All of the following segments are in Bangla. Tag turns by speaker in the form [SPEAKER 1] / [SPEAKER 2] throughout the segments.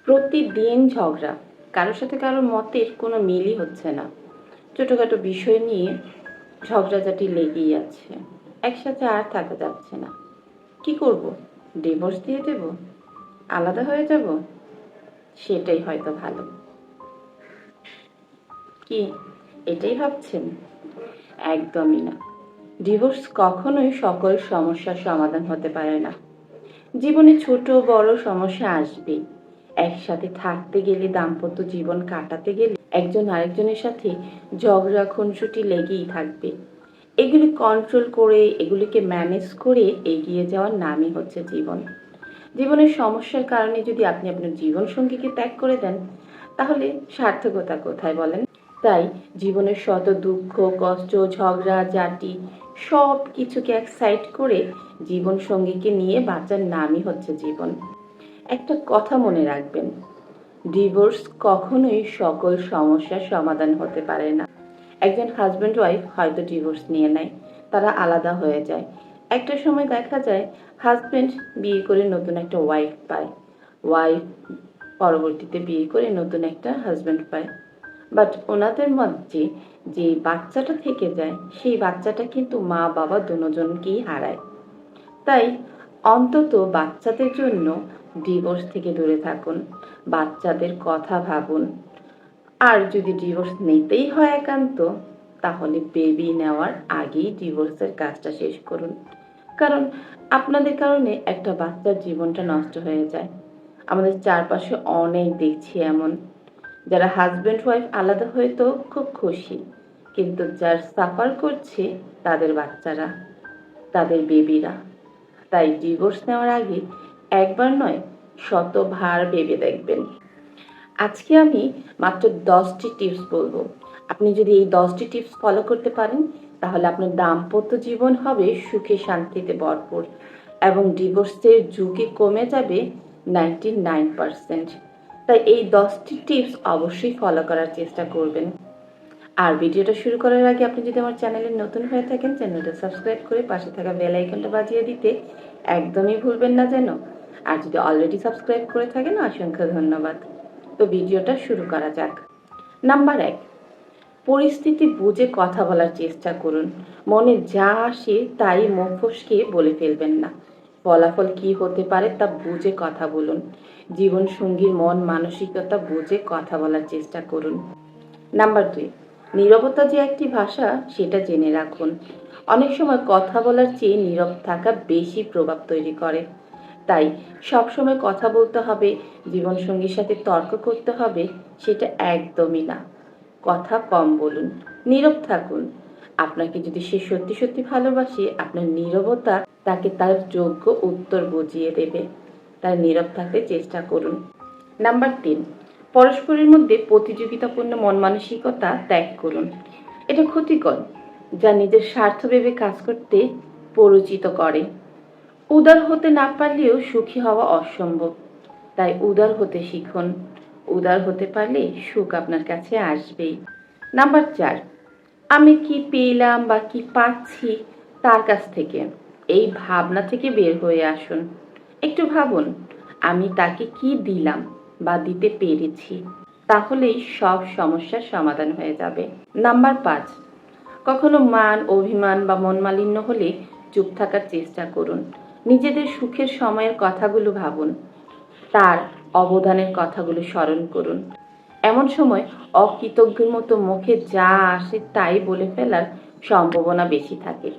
[SPEAKER 1] প্রতিদিন ঝগড়া, কারোর সাথে কারোর মতের কোনো মিলই হচ্ছে না। ছোটোখাটো বিষয় নিয়ে ঝগড়াঝাটি লেগেই আছে। একসাথে আর থাকা যাচ্ছে না। কি করব? ডিভোর্স দিয়ে দেব? আলাদা হয়ে যাব? সেটাই হয়তো ভালো। কি এটাই ভাবছেন? একদমই না। ডিভোর্স কখনোই সকল সমস্যার সমাধান হতে পারে না। জীবনে ছোট বড় সমস্যা আসবেই। একসাথে থাকতে গেলে, দাম্পত্য জীবন কাটাতে গেলে একজন আরেকজনের সাথে ঝগড়া খুনসুটি লেগেই থাকবে। এগুলি কন্ট্রোল করে, এগুলিকে ম্যানেজ করে এগিয়ে যাওয়ার নামই হচ্ছে জীবন। জীবনের সমস্যার কারণে যদি আপনি আপনার জীবনসঙ্গীকে ত্যাগ করে দেন, তাহলে সার্থকতা কোথায় বলেন? তাই জীবনের শত দুঃখ কষ্ট ঝগড়া ঝাঁটি সব কিছুকে এক সাইড করে জীবনসঙ্গীকে নিয়ে বাঁচার নামই হচ্ছে জীবন। একটা কথা মনে রাখবেন, ডিভোর্স কখনোই সকল সমস্যার সমাধান হতে পারে না। একজন হাজব্যান্ড ওয়াইফ হয়তো ডিভোর্স নিয়ে নেয়, তারা আলাদা হয়ে যায়। একটা সময় দেখা যায় হাজব্যান্ড বিয়ে করে নতুন একটা ওয়াইফ পায়, ওয়াইফ পরবর্তীতে বিয়ে করে নতুন একটা হাজব্যান্ড পায়। বাট ওনাদের মধ্যে যে বাচ্চাটা থেকে যায়, সেই বাচ্চাটা কিন্তু মা বাবা দুজনকেই হারায়। তাই অন্তত বাচ্চাদের জন্য ডিভোর্স থেকে দূরে থাকুন, বাচ্চাদের কথা ভাবুন। আর যদি ডিভোর্স নিতেই হয় একান্ত, তাহলে বেবি নেওয়ার আগেই ডিভোর্সের কাজটা শেষ করুন। কারণ আপনাদের কারণে একটা বাচ্চার জীবনটা নষ্ট হয়ে যায়। আমাদের চারপাশে অনেক দেখছি এমন, যারা হাজব্যান্ড ওয়াইফ আলাদা হয়ে তো খুব খুশি, কিন্তু যার সাফার করছে তাদের বাচ্চারা, তাদের বেবিরা। তাই ডিভোর্স নেওয়ার আগে একবার নয়, শতবার ভেবে দেখবেন। আজকে আমি মাত্র 10টি টিপস বলবো। আপনি যদি এই 10টি টিপস ফলো করতে পারেন, তাহলে আপনার দাম্পত্য জীবন হবে সুখে শান্তিতে ভরপুর এবং ডিভোর্সের ঝুঁকি কমে যাবে 99%। তাই এই 10টি টিপস অবশ্যই ফলো করার চেষ্টা করবেন। আর ভিডিওটা শুরু করার আগে আপনি যদি আমার চ্যানেলে নতুন হয়ে থাকেন, চ্যানেলটা সাবস্ক্রাইব করে পাশে থাকা বেল আইকনটা বাজিয়ে দিতে একদমই ভুলবেন না যেন। আর যদি অলরেডি সাবস্ক্রাইব করে থাকেন, অসংখ্য ধন্যবাদ। তো ভিডিওটা শুরু করা যাক। নাম্বার 1, পরিস্থিতি বুঝে কথা বলার চেষ্টা করুন। মনে যা আসে তাই মুখ ফসকে বলে ফেলবেন না। ফলাফল কি হতে পারে তা বুঝে কথা বলুন। জীবনসঙ্গীর মন মানসিকতা বুঝে কথা বলার চেষ্টা করুন। নাম্বার 2, নীরবতা যে একটি ভাষা সেটা জেনে রাখুন। অনেক সময় কথা বলার চেয়ে নীরব থাকা বেশি প্রভাব তৈরি করে। তাই সবসময় কথা বলতে হবে, জীবনসঙ্গীর সাথে তর্ক করতে হবে, সেটা একদমই না। কথা কম বলুন, নীরব থাকুন। আপনাকে যদি সে সত্যি সত্যি ভালোবাসে, আপনার নীরবতা তাকে তার যোগ্য উত্তর বুঝিয়ে দেবে। তাই নীরব থাকতে চেষ্টা করুন। নাম্বার 3, পরস্পরের মধ্যে প্রতিযোগিতাপূর্ণ মন মানসিকতা ত্যাগ করুন। এটা ক্ষতিকর, যা নিজের স্বার্থ ভেবে কাজ করতে পরিচিত করে। উদার হতে না পারলেও সুখী হওয়া অসম্ভব। তাই উদার হতে শিখুন। উদার হতে পারলে সুখ আপনার কাছে আসবেই। নাম্বার 4, আমি কি পেলাম বা কি পাচ্ছি তার কাছ থেকে, এই ভাবনা থেকে বের হয়ে আসুন। একটু ভাবুন, আমি তাকে কি দিলাম বা দিতে পেরেছি, তাহলেই সব সমস্যার সমাধান হয়ে যাবে। নাম্বার 5, কখনো মান অভিমান বা মন মালিন্য হলে চুপ থাকার চেষ্টা করুন। নিজেদের সুখের সময়ের কথাগুলো ভাবুন, তার অবদানের কথাগুলো স্মরণ করুন। এমন সময় অকৃতজ্ঞের মতো মুখে যা আসে তাই বলে ফেলার সম্ভাবনা বেশি থাকে।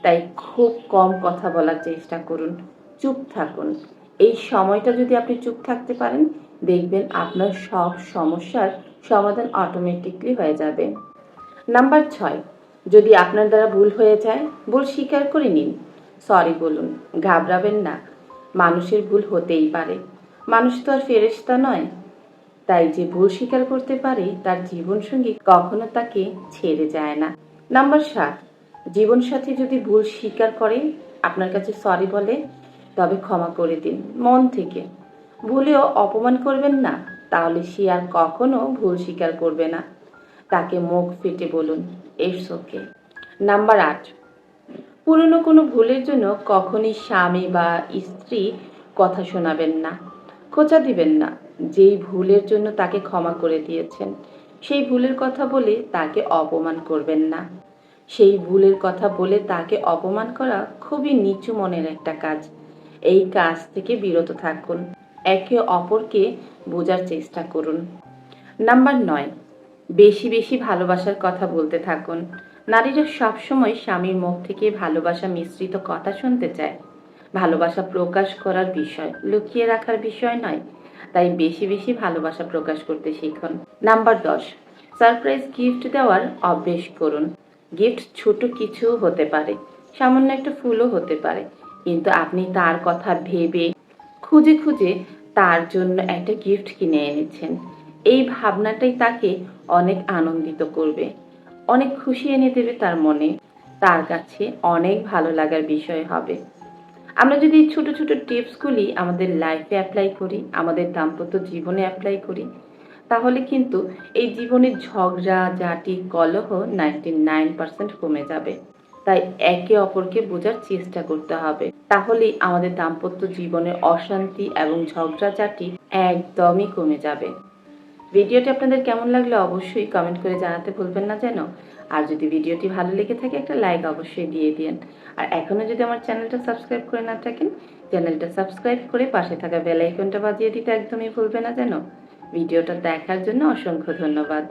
[SPEAKER 1] তাই খুব কম কথা বলার চেষ্টা করুন, চুপ থাকুন। এই সময়টা যদি আপনি চুপ থাকতে পারেন, দেখবেন আপনার সব সমস্যার সমাধান অটোমেটিকলি হয়ে যাবে। নাম্বার 6, যদি আপনার দ্বারা ভুল হয়ে যায়, ভুল স্বীকার করে নিন। সরি বলুন, ঘাবড়াবেন না। মানুষের ভুল হতেই পারে, মানুষ তো আর ফেরেশতা নয়। তাই যে ভুল স্বীকার করতে পারে তার জীবনসঙ্গী কখনো তাকে ছেড়ে যায় না। নাম্বার 7, জীবনসাথী যদি ভুল স্বীকার করে, আপনার কাছে সরি বলে, তবে ক্ষমা করে দিন মন থেকে। ভুলেও অপমান করবেন না, তাহলে সে আর কখনো ভুল স্বীকার করবে না। তাকে মুখ ফেটে বলুন, ইটস ওকে। নাম্বার 8, পুরনো কোনো ভুলের জন্য কখনই স্বামী বা স্ত্রী কথা শোনাবেন না। খোঁচা দিবেন না। যেই ভুলের জন্য তাকে ক্ষমা করে দিয়েছেন, সেই ভুলের কথা বলে তাকে অপমান করবেন না। সেই ভুলের কথা বলে তাকে অপমান করা খুবই নিচু মনের একটা কাজ। এই কাজ থেকে বিরত থাকুন। একে অপরকে বোঝার চেষ্টা করুন। নাম্বার 9, বেশি বেশি ভালোবাসার কথা বলতে থাকুন। নারীরা সবসময় স্বামীর মুখ থেকে ভালোবাসা মিশ্রিত কথা শুনতে চায়। ভালোবাসা প্রকাশ করার বিষয়, লুকিয়ে রাখার বিষয় নয়। তাই বেশি বেশি ভালোবাসা প্রকাশ করতে শিখুন। নাম্বার 10, সারপ্রাইজ গিফট দেওয়ার অভ্যেস করুন। গিফট ছোট কিছু হতে পারে, সামান্য একটা ফুলও হতে পারে, কিন্তু আপনি তার কথা ভেবে খুঁজে খুঁজে তার জন্য একটা গিফট কিনে এনেছেন। এই ভাবনাটাই তাকে অনেক আনন্দিত করবে, অনেক খুশি এনে দেবে তার মনে। তার কাছে অনেক ভালো লাগার বিষয় হবে। আমরা যদি এই ছোট ছোট টিপসগুলি আমাদের লাইফে অ্যাপ্লাই করি, আমাদের দাম্পত্য জীবনে অ্যাপ্লাই করি, তাহলে কিন্তু এই জীবনের ঝগড়া ঝাঁটি কলহ 99% কমে যাবে। তাই একে অপরকে বোঝার চেষ্টা করতে হবে, তাহলেই আমাদের দাম্পত্য জীবনের অশান্তি এবং ঝগড়াঝাঁটি একদমই কমে যাবে। ভিডিওটি আপনাদের কেমন লাগলো অবশ্যই কমেন্ট করে জানাতে ভুলবেন না যেন। আর যদি ভিডিওটি ভালো লেগে থাকে একটা লাইক অবশ্যই দিয়ে দিন। আর এখনো যদি আমার চ্যানেলটা সাবস্ক্রাইব করে না থাকেন, চ্যানেলটা সাবস্ক্রাইব করে পাশে থাকা বেল আইকনটা বাজিয়ে দিতে একদমই ভুলবেন না যেন। ভিডিওটা দেখার জন্য অসংখ্য ধন্যবাদ।